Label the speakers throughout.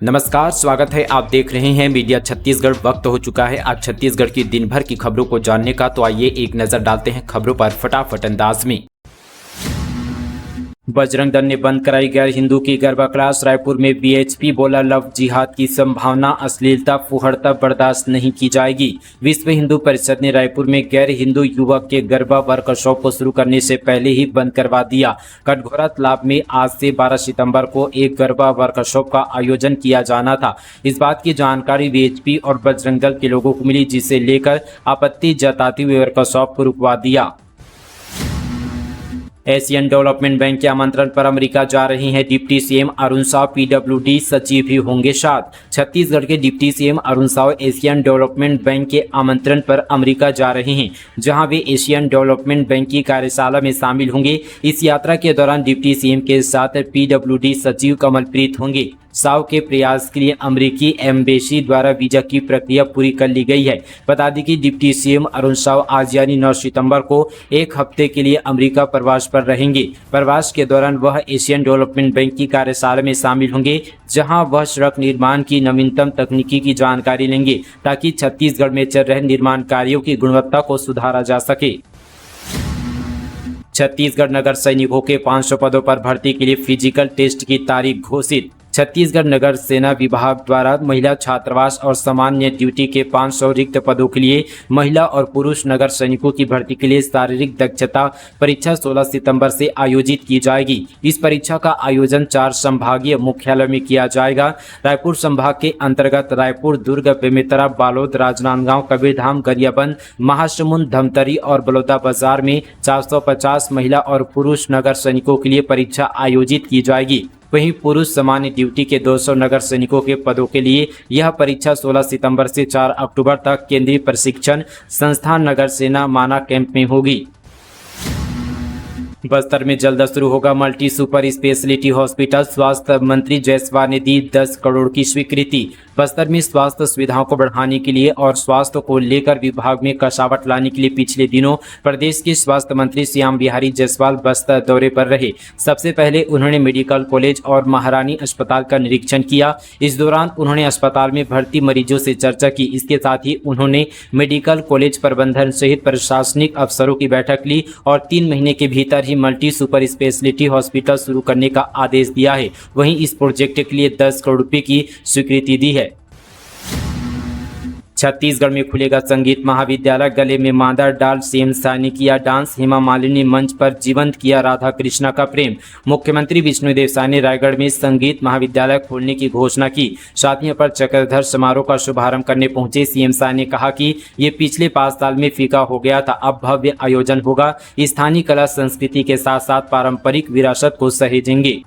Speaker 1: नमस्कार, स्वागत है। आप देख रहे हैं मीडिया छत्तीसगढ़। वक्त हो चुका है आज छत्तीसगढ़ की दिन भर की खबरों को जानने का। तो आइए एक नजर डालते हैं खबरों पर फटाफट अंदाज में। बजरंग दल ने बंद कराई गैर हिंदू की गरबा क्लास। रायपुर में बीएचपी बोला लव जिहाद की संभावना, अश्लीलता फुहड़ता बर्दाश्त नहीं की जाएगी। विश्व हिंदू परिषद ने रायपुर में गैर हिंदू युवक के गरबा वर्कशॉप को शुरू करने से पहले ही बंद करवा दिया। कटघोरा तालाब में आज से 12 सितंबर को एक गरबा वर्कशॉप का आयोजन किया जाना था। इस बात की जानकारी बीएचपी और बजरंग दल के लोगों को मिली, जिसे लेकर आपत्ति जताते हुए वर्कशॉप को रुकवा दिया। एशियन डेवलपमेंट बैंक के आमंत्रण पर अमेरिका जा रही हैं deputy CM Arun Sao. PWD सचिव भी होंगे साथ। छत्तीसगढ़ के deputy CM Arun Sao Asian development bank के आमंत्रण पर अमेरिका जा रहे हैं, जहां वे एशियन डेवलपमेंट बैंक की कार्यशाला में शामिल होंगे। इस यात्रा के दौरान डिप्टी सीएम के साथ पीडब्ल्यूडी सचिव कमलप्रीत होंगे। साव के प्रयास के लिए अमेरिकी एम्बेसी द्वारा वीजा की प्रक्रिया पूरी कर ली गई है। बता दें कि डिप्टी सीएम अरुण साव आज यानी 9 सितंबर को एक हफ्ते के लिए अमेरिका प्रवास पर रहेंगे। प्रवास के दौरान वह एशियन डेवलपमेंट बैंक की कार्यशाला में शामिल होंगे, जहां वह सड़क निर्माण की नवीनतम तकनीकी की जानकारी लेंगे, ताकि छत्तीसगढ़ में चल रहे निर्माण कार्यों की गुणवत्ता को सुधारा जा सके। छत्तीसगढ़ नगर सैनिकों के 500 पदों पर भर्ती के लिए फिजिकल टेस्ट की तारीख घोषित। छत्तीसगढ़ नगर सेना विभाग द्वारा महिला छात्रावास और सामान्य ड्यूटी के 500 रिक्त पदों के लिए महिला और पुरुष नगर सैनिकों की भर्ती के लिए शारीरिक दक्षता परीक्षा 16 सितंबर से आयोजित की जाएगी। इस परीक्षा का आयोजन 4 संभागीय मुख्यालय में किया जाएगा। रायपुर संभाग के अंतर्गत रायपुर, दुर्ग, बेमेतरा, बालोद, राजनांदगांव, कबीरधाम, गरियाबंद, महासमुंद, धमतरी और बलौदाबाजार में 450 महिला और पुरुष नगर सैनिकों के लिए परीक्षा आयोजित की जाएगी। वहीं पुरुष सामान्य ड्यूटी के 200 नगर सैनिकों के पदों के लिए यह परीक्षा 16 सितंबर से 4 अक्टूबर तक केंद्रीय प्रशिक्षण संस्थान नगर सेना माना कैंप में होगी। बस्तर में जल्द शुरू होगा मल्टी सुपर स्पेशलिटी हॉस्पिटल। स्वास्थ्य मंत्री जायसवाल ने दी 10 करोड़ की स्वीकृति। बस्तर में स्वास्थ्य सुविधाओं को बढ़ाने के लिए और स्वास्थ्य को लेकर विभाग में कसावट लाने के लिए पिछले दिनों प्रदेश के स्वास्थ्य मंत्री श्याम बिहारी जायसवाल बस्तर दौरे पर रहे। सबसे पहले उन्होंने मेडिकल कॉलेज और महारानी अस्पताल का निरीक्षण किया। इस दौरान उन्होंने अस्पताल में भर्ती मरीजों से चर्चा की। इसके साथ ही उन्होंने मेडिकल कॉलेज प्रबंधन सहित प्रशासनिक अफसरों की बैठक ली और 3 महीने के भीतर ही मल्टी सुपर स्पेशलिटी हॉस्पिटल शुरू करने का आदेश दिया है। वहीं इस प्रोजेक्ट के लिए 10 करोड़ रुपए की स्वीकृति दी है। छत्तीसगढ़ में खुलेगा संगीत महाविद्यालय। गले में मांदा डाल सीएम शाह ने किया डांस। हेमा मालिनी मंच पर जीवंत किया राधा कृष्णा का प्रेम। मुख्यमंत्री विष्णुदेव साय ने रायगढ़ में संगीत महाविद्यालय खोलने की घोषणा की। साथियों पर चक्रधर समारोह का शुभारंभ करने पहुंचे सीएम शाह ने कहा कि ये पिछले 5 साल में फीका हो गया था, अब भव्य आयोजन होगा। स्थानीय कला संस्कृति के साथ साथ पारंपरिक विरासत को सहेजेंगे।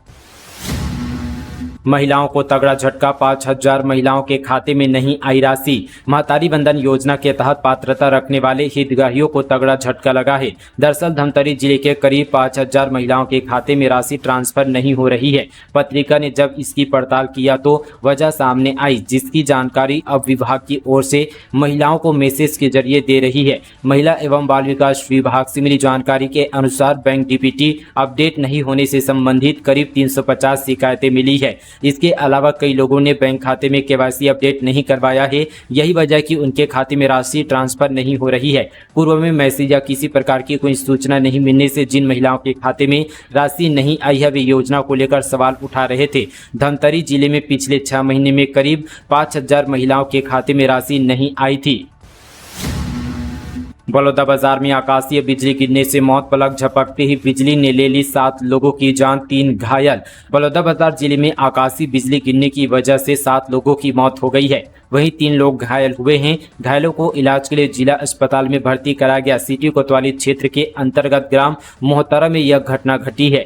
Speaker 1: महिलाओं को तगड़ा झटका। 5000 महिलाओं के खाते में नहीं आई राशि। महतारी बंधन योजना के तहत पात्रता रखने वाले हितग्राहियों को तगड़ा झटका लगा है। दरअसल धमतरी जिले के करीब 5000 महिलाओं के खाते में राशि ट्रांसफर नहीं हो रही है। पत्रिका ने जब इसकी पड़ताल किया तो वजह सामने आई, जिसकी जानकारी अब विभाग की ओर से महिलाओं को मैसेज के जरिए दे रही है। महिला एवं बाल विकास विभाग से मिली जानकारी के अनुसार बैंक डीपीटी अपडेट नहीं होने से संबंधित करीब 350 शिकायतें मिली है। इसके अलावा कई लोगों ने बैंक खाते में केवाईसी अपडेट नहीं करवाया है। यही वजह कि उनके खाते में राशि ट्रांसफर नहीं हो रही है। पूर्व में मैसेज या किसी प्रकार की कोई सूचना नहीं मिलने से जिन महिलाओं के खाते में राशि नहीं आई है, वे योजना को लेकर सवाल उठा रहे थे। धमतरी जिले में पिछले 6 महीने में करीब 5000 महिलाओं के खाते में राशि नहीं आई थी। बलौदाबाजार में आकाशीय बिजली गिरने से मौत। पलक झपकते ही बिजली ने ले ली 7 लोगों की जान, 3 घायल। बलौदाबाजार जिले में आकाशीय बिजली गिरने की वजह से 7 लोगों की मौत हो गई है। वहीं 3 लोग घायल हुए हैं। घायलों को इलाज के लिए जिला अस्पताल में भर्ती कराया गया। सिटी कोतवाली क्षेत्र के अंतर्गत ग्राम मोहतरा में यह घटना घटी है।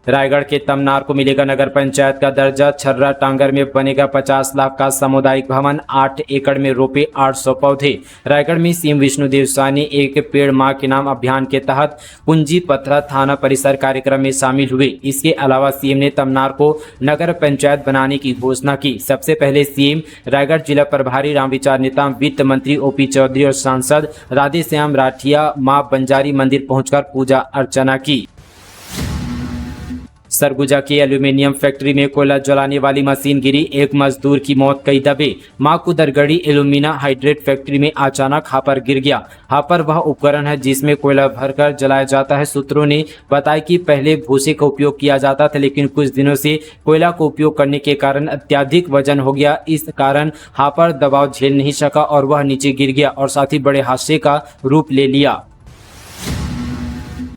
Speaker 1: रायगढ़ के तमनार को मिलेगा नगर पंचायत का दर्जा। छर्रा टांगर में बनेगा 50 लाख का सामुदायिक भवन। 8 एकड़ में रोपे 800 पौधे। रायगढ़ में सीएम विष्णुदेव साय ने एक पेड़ मां के नाम अभियान के तहत पुंजी पथरा थाना परिसर कार्यक्रम में शामिल हुए। इसके अलावा सीएम ने तमनार को नगर पंचायत बनाने की घोषणा की। सबसे पहले सीएम रायगढ़ जिला प्रभारी रामविचार नेता, वित्त मंत्री ओपी चौधरी और सांसद राधेश्याम राठिया मां बंजारी मंदिर पहुंचकर पूजा अर्चना की। सरगुजा की एल्यूमिनियम फैक्ट्री में कोयला जलाने वाली मशीन गिरी, एक मजदूर की मौत कई दबे। माकुदरगढ़ी एल्यूमिना हाइड्रेट फैक्ट्री में अचानक हापर गिर गया। हापर वह उपकरण है जिसमें कोयला भरकर जलाया जाता है। सूत्रों ने बताया कि पहले भूसे का उपयोग किया जाता था, लेकिन कुछ दिनों से कोयला को उपयोग करने के कारण अत्यधिक वजन हो गया। इस कारण हापर दबाव झेल नहीं सका और वह नीचे गिर गया और साथ ही बड़े हादसे का रूप ले लिया।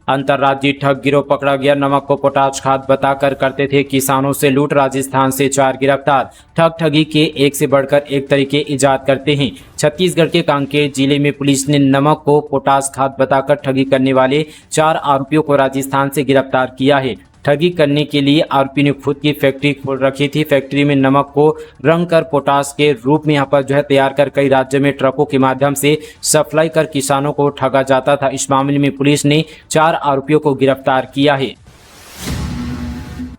Speaker 1: अंतर्राज्यीय ठग गिरोह पकड़ा गया। नमक को पोटाश खाद बताकर करते थे किसानों से लूट। राजस्थान से 4 गिरफ्तार। ठग ठगी के एक से बढ़कर एक तरीके इजाद करते हैं। छत्तीसगढ़ के कांकेर जिले में पुलिस ने नमक को पोटाश खाद बताकर ठगी करने वाले 4 आरोपियों को राजस्थान से गिरफ्तार किया है। ठगी करने के लिए आरोपी ने खुद की फैक्ट्री खोल रखी थी। फैक्ट्री में नमक को रंग कर पोटाश के रूप में यहाँ पर तैयार कर कई राज्यों में ट्रकों के माध्यम से सप्लाई कर किसानों को ठगा जाता था। इस मामले में पुलिस ने 4 आरोपियों को गिरफ्तार किया है।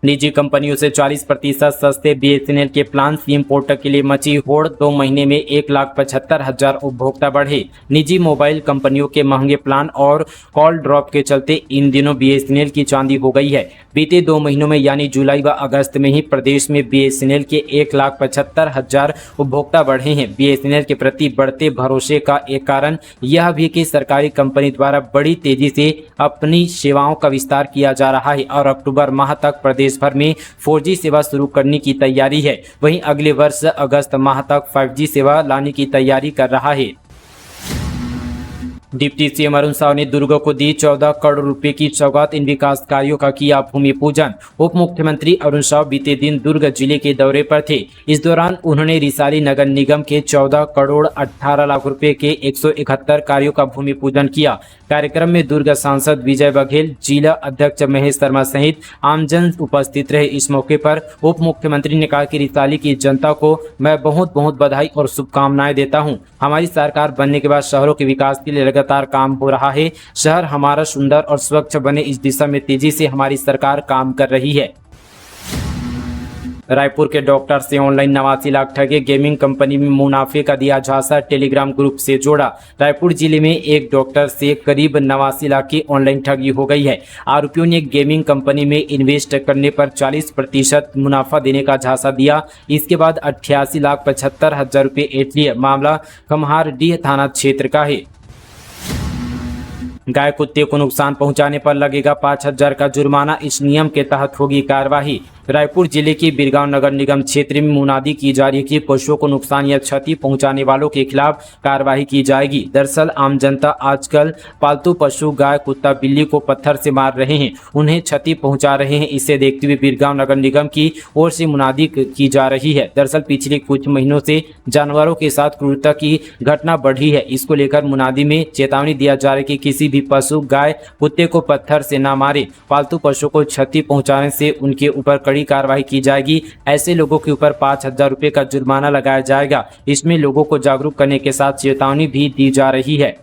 Speaker 1: निजी कंपनियों से 40% सस्ते बीएसएनएल के प्लान, सिम पोर्ट के लिए मची होड़। 2 महीने में 1,75,000 उपभोक्ता बढ़े। निजी मोबाइल कंपनियों के महंगे प्लान और कॉल ड्रॉप के चलते इन दिनों बीएसएनएल की चांदी हो गई है। बीते 2 महीनों में यानी जुलाई व अगस्त में ही प्रदेश में बीएसएनएल के 1,75,000 उपभोक्ता बढ़े हैं। बीएसएनएल के प्रति बढ़ते भरोसे का एक कारण यह भी कि सरकारी कंपनी द्वारा बड़ी तेजी से अपनी सेवाओं का विस्तार किया जा रहा है और अक्टूबर माह तक प्रदेश भर में 4G सेवा शुरू करने की तैयारी है। वहीं अगले वर्ष अगस्त माह तक 5G सेवा लाने की तैयारी कर रहा है। डिप्टी सीएम अरुण साव ने दुर्ग को दी 14 करोड़ रुपए की सौगात। इन विकास कार्यों का किया भूमि पूजन। उप मुख्यमंत्री अरुण साव बीते दिन दुर्ग जिले के दौरे पर थे। इस दौरान उन्होंने रिसाली नगर निगम के 14 करोड़ 18 लाख रुपए के 171 कार्यों का भूमि पूजन किया। कार्यक्रम में दुर्ग सांसद विजय बघेल, जिला अध्यक्ष महेश शर्मा सहित आमजन उपस्थित रहे। इस मौके पर उप मुख्यमंत्री ने कहा कि रिसाली की जनता को मैं बहुत बहुत बधाई और शुभकामनाएं देता हूं। हमारी सरकार बनने के बाद शहरों के विकास के लिए लगातार काम हो रहा है। शहर हमारा सुंदर और स्वच्छ बने, इस दिशा में तेजी से हमारी सरकार काम कर रही है। रायपुर के डॉक्टर से ऑनलाइन 89 लाख ठगे। गेमिंग कंपनी में मुनाफे का दिया झांसा, टेलीग्राम ग्रुप से जोड़ा। रायपुर जिले में एक डॉक्टर से करीब 89 लाख की ऑनलाइन ठगी हो गई है। आरोपियों ने गेमिंग कंपनी में इन्वेस्ट करने पर 40% मुनाफा देने का झांसा दिया। इसके बाद 88,75,000 रुपये ऐंठ लिए। मामला खमहारडीह थाना क्षेत्र का है। गाय कुत्ते को नुकसान पहुंचाने पर लगेगा 5,000 का जुर्माना। इस नियम के तहत होगी कार्यवाही। रायपुर जिले के बिरगांव नगर निगम क्षेत्र में मुनादी की जा रही है कि पशुओं को नुकसान या क्षति पहुंचाने वालों के खिलाफ कार्रवाई की जाएगी। दरअसल आम जनता आजकल पालतू पशु गाय, कुत्ता, बिल्ली को पत्थर से मार रहे हैं, उन्हें क्षति पहुंचा रहे हैं। इसे देखते हुए बिरगांव नगर निगम की ओर से मुनादी की जा रही है। दरअसल पिछले कुछ महीनों से जानवरों के साथ क्रूरता की घटना बढ़ी है। इसको लेकर मुनादी में चेतावनी दिया जा रहा है कि किसी भी पशु, गाय, कुत्ते को पत्थर से न मारे। पालतू पशु को क्षति पहुंचाने से उनके ऊपर कड़ी कार्रवाई की जाएगी। ऐसे लोगों के ऊपर 5,000 रुपए का जुर्माना लगाया जाएगा। इसमें लोगों को जागरूक करने के साथ चेतावनी भी दी जा रही है।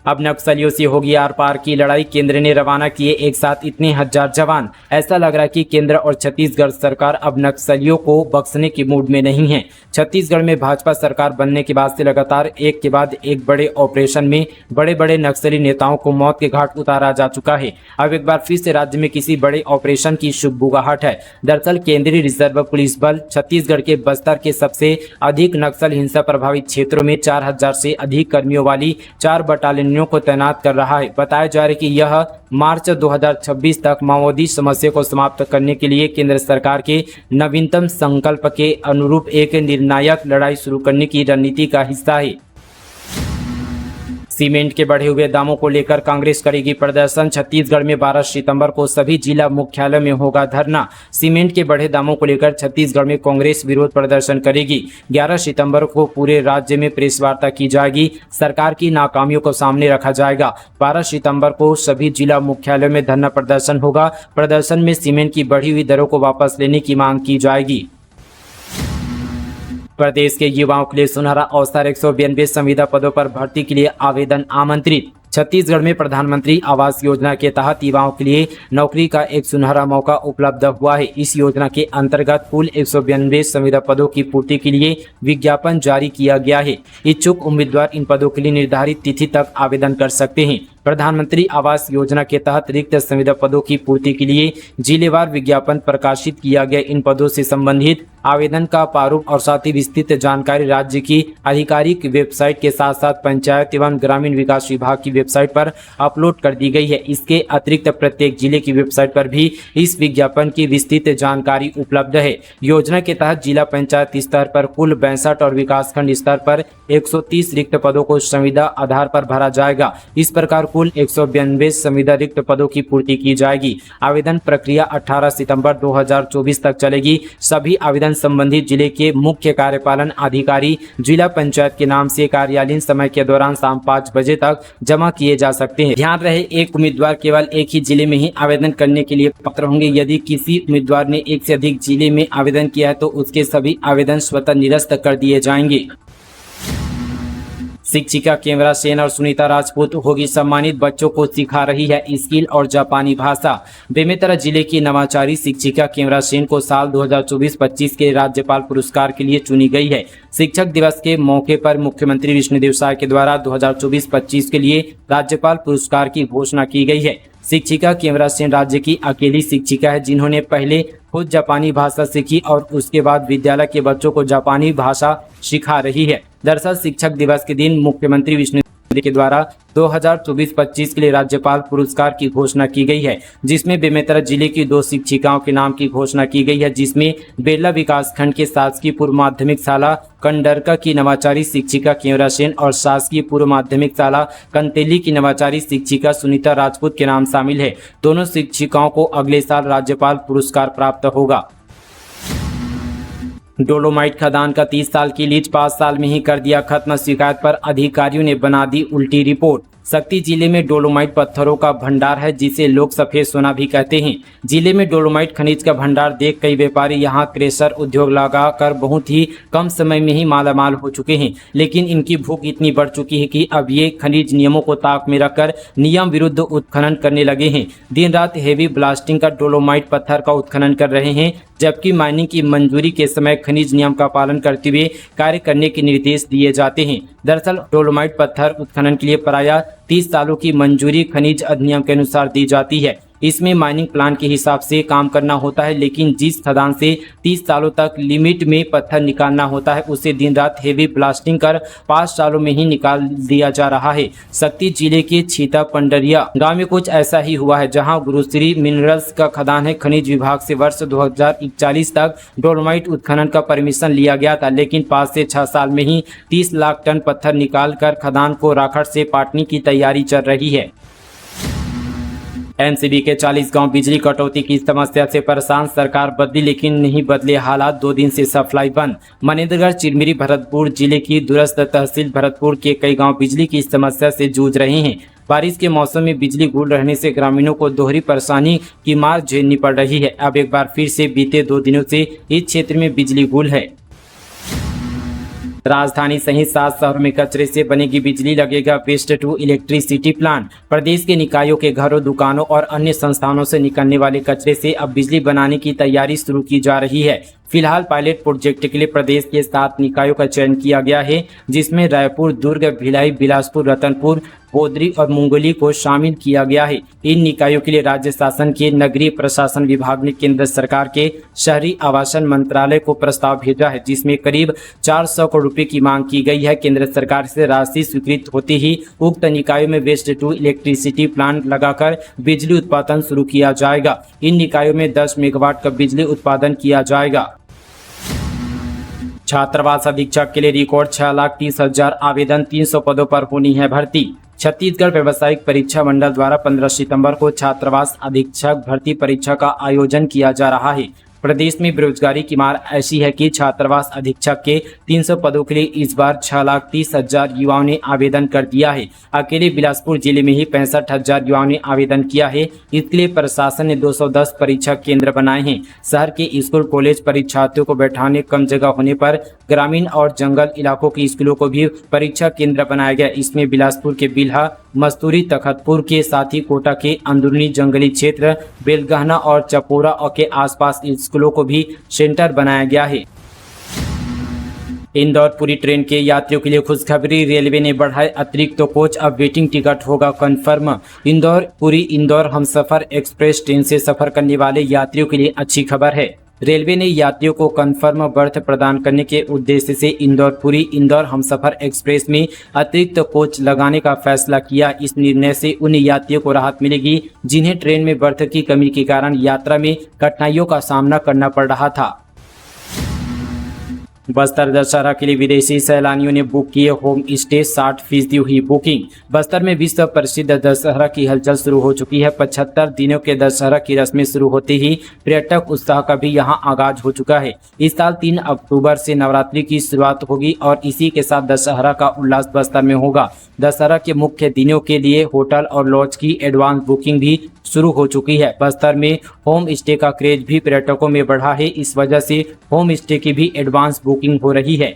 Speaker 1: अब नक्सलियों से होगी आर पार की लड़ाई। केंद्र ने रवाना किए एक साथ इतने 1000 जवान। ऐसा लग रहा है कि केंद्र और छत्तीसगढ़ सरकार अब नक्सलियों को बख्शने की मूड में नहीं है। छत्तीसगढ़ में भाजपा सरकार बनने के बाद से लगातार एक के बाद एक बड़े ऑपरेशन में बड़े बड़े नक्सली नेताओं को मौत के घाट उतारा जा चुका है। अब एक बार फिर से राज्य में किसी बड़े ऑपरेशन की शुभबुगाहट है। दरअसल केंद्रीय रिजर्व पुलिस बल छत्तीसगढ़ के बस्तर के सबसे अधिक नक्सल हिंसा प्रभावित क्षेत्रों में 4,000 से अधिक कर्मियों वाली 4 बटालियन को तैनात कर रहा है। बताया जा रहा है कि यह मार्च 2026 तक माओवादी समस्या को समाप्त करने के लिए केंद्र सरकार के नवीनतम संकल्प के अनुरूप एक निर्णायक लड़ाई शुरू करने की रणनीति का हिस्सा है। सीमेंट के बढ़े हुए दामों को लेकर कांग्रेस करेगी प्रदर्शन। छत्तीसगढ़ में 12 सितंबर को सभी जिला मुख्यालय में होगा धरना। सीमेंट के बढ़े दामों को लेकर छत्तीसगढ़ में कांग्रेस विरोध प्रदर्शन करेगी। 11 सितंबर को पूरे राज्य में प्रेस वार्ता की जाएगी। सरकार की नाकामियों को सामने रखा जाएगा। 12 सितंबर को सभी जिला मुख्यालयों में धरना प्रदर्शन होगा। प्रदर्शन में सीमेंट की बढ़ी हुई दरों को वापस लेने की मांग की जाएगी। प्रदेश के युवाओं के लिए सुनहरा अवसर। 192 संविदा पदों पर भर्ती के लिए आवेदन आमंत्रित। छत्तीसगढ़ में प्रधानमंत्री आवास योजना के तहत युवाओं के लिए नौकरी का एक सुनहरा मौका उपलब्ध हुआ है। इस योजना के अंतर्गत कुल 192 संविदा पदों की पूर्ति के लिए विज्ञापन जारी किया गया है। इच्छुक उम्मीदवार इन पदों के लिए निर्धारित तिथि तक आवेदन कर सकते हैं। प्रधानमंत्री आवास योजना के तहत रिक्त संविदा पदों की पूर्ति के लिए जिलेवार विज्ञापन प्रकाशित किया गया। इन पदों से संबंधित आवेदन का प्रारूप और साथ ही विस्तृत जानकारी राज्य की आधिकारिक वेबसाइट के साथ साथ पंचायत एवं ग्रामीण विकास विभाग की वेबसाइट पर अपलोड कर दी गई है। इसके अतिरिक्त प्रत्येक जिले की वेबसाइट पर भी इस विज्ञापन की विस्तृत जानकारी उपलब्ध है। योजना के तहत जिला पंचायत स्तर पर कुल 62 और विकासखंड स्तर पर 130 रिक्त पदों को संविदा आधार पर भरा जाएगा। इस प्रकार कुल 192 संविदा रिक्त पदों की पूर्ति की जाएगी। आवेदन प्रक्रिया 18 सितंबर 2024 तक चलेगी। सभी आवेदन संबंधित जिले के मुख्य कार्यपालन अधिकारी जिला पंचायत के नाम से कार्यालयीन समय के दौरान शाम 5 बजे तक जमा किए जा सकते हैं। ध्यान रहे, एक उम्मीदवार केवल एक ही जिले में ही आवेदन करने के लिए पात्र होंगे। यदि किसी उम्मीदवार ने एक से अधिक जिले में आवेदन किया है तो उसके सभी आवेदन स्वतः निरस्त कर दिए जाएंगे। शिक्षिका कैमरा सेन और सुनीता राजपूत होगी सम्मानित। बच्चों को सिखा रही है स्किल और जापानी भाषा। बेमेतरा जिले की नवाचारी शिक्षिका कैमरा सेन को साल 2024-25 के राज्यपाल पुरस्कार के लिए चुनी गई है। शिक्षक दिवस के मौके पर मुख्यमंत्री विष्णुदेव साय के द्वारा 2024-25 के लिए राज्यपाल पुरस्कार की घोषणा की गई है। शिक्षिका कैमरा सेन राज्य की अकेली शिक्षिका है जिन्होंने पहले खुद जापानी भाषा सीखी और उसके बाद विद्यालय के बच्चों को जापानी भाषा सिखा रही है। दरअसल शिक्षक दिवस के दिन मुख्यमंत्री विष्णु के द्वारा 2024-25 के लिए राज्यपाल पुरस्कार की घोषणा की गई है, जिसमें बेमेतरा जिले की 2 शिक्षिकाओं के नाम की घोषणा की गई है, जिसमें बेला विकासखंड के शासकीय पूर्व माध्यमिक शाला कंडरका की नवाचारी शिक्षिका कैमरा सेन और शासकीय पूर्व माध्यमिक शाला कंतेली की नवाचारी शिक्षिका सुनीता राजपूत के नाम शामिल है। दोनों शिक्षिकाओं को अगले साल राज्यपाल पुरस्कार प्राप्त होगा। डोलोमाइट खदान का 30 साल की लीज 5 साल में ही कर दिया खत्म। शिकायत पर अधिकारियों ने बना दी उल्टी रिपोर्ट। शक्ति जिले में डोलोमाइट पत्थरों का भंडार है जिसे लोग सफेद सोना भी कहते हैं। जिले में डोलोमाइट खनिज का भंडार देख कई व्यापारी यहां क्रेशर उद्योग लगाकर बहुत ही कम समय में ही मालामाल हो चुके हैं, लेकिन इनकी भूख इतनी बढ़ चुकी है कि अब ये खनिज नियमों को ताक में रखकर नियम विरुद्ध उत्खनन करने लगे हैं। दिन रात हेवी ब्लास्टिंग का डोलोमाइट पत्थर का उत्खनन कर रहे हैं, जबकि माइनिंग की मंजूरी के समय खनिज नियम का पालन करते हुए कार्य करने के निर्देश दिए जाते हैं। दरअसल डोलोमाइट पत्थर उत्खनन के लिए प्रायः 30 सालों की मंजूरी खनिज अधिनियम के अनुसार दी जाती है। इसमें माइनिंग प्लान के हिसाब से काम करना होता है, लेकिन जिस खदान से 30 सालों तक लिमिट में पत्थर निकालना होता है उसे दिन रात हेवी ब्लास्टिंग कर 5 सालों में ही निकाल दिया जा रहा है। शक्ति जिले के छीता पंडरिया गांव में कुछ ऐसा ही हुआ है, जहां गुरुश्री मिनरल्स का खदान है। खनिज विभाग से वर्ष 2041 तक डोलोमाइट उत्खनन का परमिशन लिया गया था, लेकिन 5 से 6 साल में ही 30 लाख टन पत्थर निकाल कर खदान को राखड़ से पाटने की तैयारी चल रही है। एनसीबी के 40 गांव बिजली कटौती की समस्या से परेशान। सरकार बदली लेकिन नहीं बदले हालात। 2 दिन से सप्लाई बंद। मनेन्द्रगढ़ चिरमिरी भरतपुर जिले की दूरस्थ तहसील भरतपुर के कई गांव बिजली की समस्या से जूझ रहे हैं। बारिश के मौसम में बिजली गुल रहने से ग्रामीणों को दोहरी परेशानी की मार झेलनी पड़ रही है। अब एक बार फिर से बीते 2 दिनों से इस क्षेत्र में बिजली गुल है। राजधानी सहित 7 शहरों में कचरे से बनेगी बिजली, लगेगा वेस्ट टू इलेक्ट्रिसिटी प्लांट। प्रदेश के निकायों के घरों, दुकानों और अन्य संस्थानों से निकलने वाले कचरे से अब बिजली बनाने की तैयारी शुरू की जा रही है। फिलहाल पायलट प्रोजेक्ट के लिए प्रदेश के 7 निकायों का चयन किया गया है, जिसमें रायपुर, दुर्ग, भिलाई, बिलासपुर, रतनपुर, बोदरी और मुंगोली को शामिल किया गया है। इन निकायों के लिए राज्य शासन के नगरीय प्रशासन विभाग ने केंद्र सरकार के शहरी आवासन मंत्रालय को प्रस्ताव भेजा है, जिसमें करीब 400 करोड़ रुपए की मांग की गई है। केंद्र सरकार से राशि स्वीकृत होते ही उक्त निकायों में वेस्ट टू इलेक्ट्रिसिटी प्लांट लगाकर बिजली उत्पादन शुरू किया जाएगा। इन निकायों में 10 मेगावाट का बिजली उत्पादन किया जाएगा। छात्रावास अधीक्षक के लिए रिकॉर्ड 6,30,000 आवेदन, 300 पदों पर होनी है भर्ती। छत्तीसगढ़ व्यावसायिक परीक्षा मंडल द्वारा 15 सितंबर को छात्रावास अधीक्षक भर्ती परीक्षा का आयोजन किया जा रहा है। प्रदेश में बेरोजगारी की मार ऐसी है कि छात्रावास अधीक्षक के 300 पदों के लिए इस बार 6,30,000 युवाओं ने आवेदन कर दिया है। अकेले बिलासपुर जिले में ही 65,000 युवाओं ने आवेदन किया है। इसके लिए प्रशासन ने 210 परीक्षा केंद्र बनाए हैं। शहर के स्कूल कॉलेज परीक्षार्थियों को बैठाने कम जगह होने पर ग्रामीण और जंगल इलाकों के स्कूलों को भी परीक्षा केंद्र बनाया गया। इसमें बिलासपुर के बिल्हा, मस्तूरी, तखतपुर के साथ ही कोटा के अंदरूनी जंगली क्षेत्र, बेलगहना और चपोरा के आसपास स्कूलों को भी सेंटर बनाया गया है। इंदौर पुरी ट्रेन के यात्रियों के लिए खुशखबरी, रेलवे ने बढ़ाए अतिरिक्त कोच, अब वेटिंग टिकट होगा confirm. Indore Puri Indore Humsafar express train से सफर करने वाले यात्रियों के लिए अच्छी खबर है। रेलवे ने यात्रियों को कन्फर्म बर्थ प्रदान करने के उद्देश्य से इंदौर पुरी इंदौर हमसफर एक्सप्रेस में अतिरिक्त कोच लगाने का फैसला किया। इस निर्णय से उन यात्रियों को राहत मिलेगी जिन्हें ट्रेन में बर्थ की कमी के कारण यात्रा में कठिनाइयों का सामना करना पड़ रहा था। बस्तर दशहरा के लिए विदेशी सैलानियों ने बुक किए होम स्टे, 60% हुई बुकिंग। बस्तर में विश्व प्रसिद्ध दशहरा की हलचल शुरू हो चुकी है। 75 दिनों के दशहरा की रस्में शुरू होते ही पर्यटक उत्साह का भी यहां आगाज हो चुका है। इस साल 3 अक्टूबर से नवरात्रि की शुरुआत होगी और इसी के साथ दशहरा का उल्लास बस्तर में होगा। दशहरा के मुख्य दिनों के लिए होटल और लॉज की एडवांस बुकिंग भी शुरू हो चुकी है। बस्तर में होम स्टे का क्रेज भी पर्यटकों में बढ़ा है। इस वजह से होम स्टे की भी एडवांस बुकिंग हो रही है।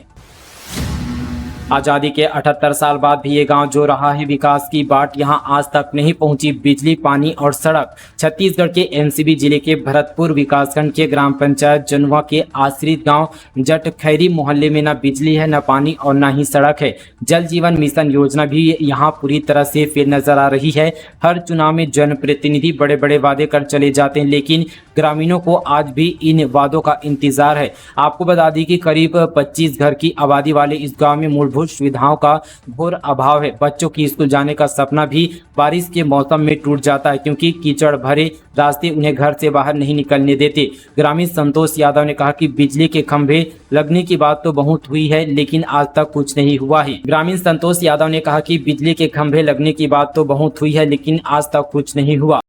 Speaker 1: आज़ादी के 78 साल बाद भी ये गांव जो रहा है विकास की बाट, यहां आज तक नहीं पहुंची बिजली, पानी और सड़क। छत्तीसगढ़ के एनसीबी जिले के भरतपुर विकासखंड के ग्राम पंचायत जनुआ के आश्रित गांव जटखैरी मोहल्ले में न बिजली है, न पानी और न ही सड़क है। जल जीवन मिशन योजना भी यहाँ पूरी तरह से फेल नजर आ रही है। हर चुनाव में जनप्रतिनिधि बड़े बड़े वादे कर चले जाते हैं, लेकिन ग्रामीणों को आज भी इन वादों का इंतजार है। आपको बता दें कि करीब 25 घर की आबादी वाले इस गाँव में मूलभूत सुविधाओं का घोर अभाव है। बच्चों की स्कूल जाने का सपना भी बारिश के मौसम में टूट जाता है, क्योंकि कीचड़ भरे रास्ते उन्हें घर से बाहर नहीं निकलने देते। ग्रामीण संतोष यादव ने कहा कि बिजली के खंभे लगने की बात तो बहुत हुई है, लेकिन आज तक कुछ नहीं हुआ है। ग्रामीण संतोष यादव ने कहा कि बिजली के खंभे लगने की बात तो बहुत हुई है, लेकिन आज तक कुछ नहीं हुआ।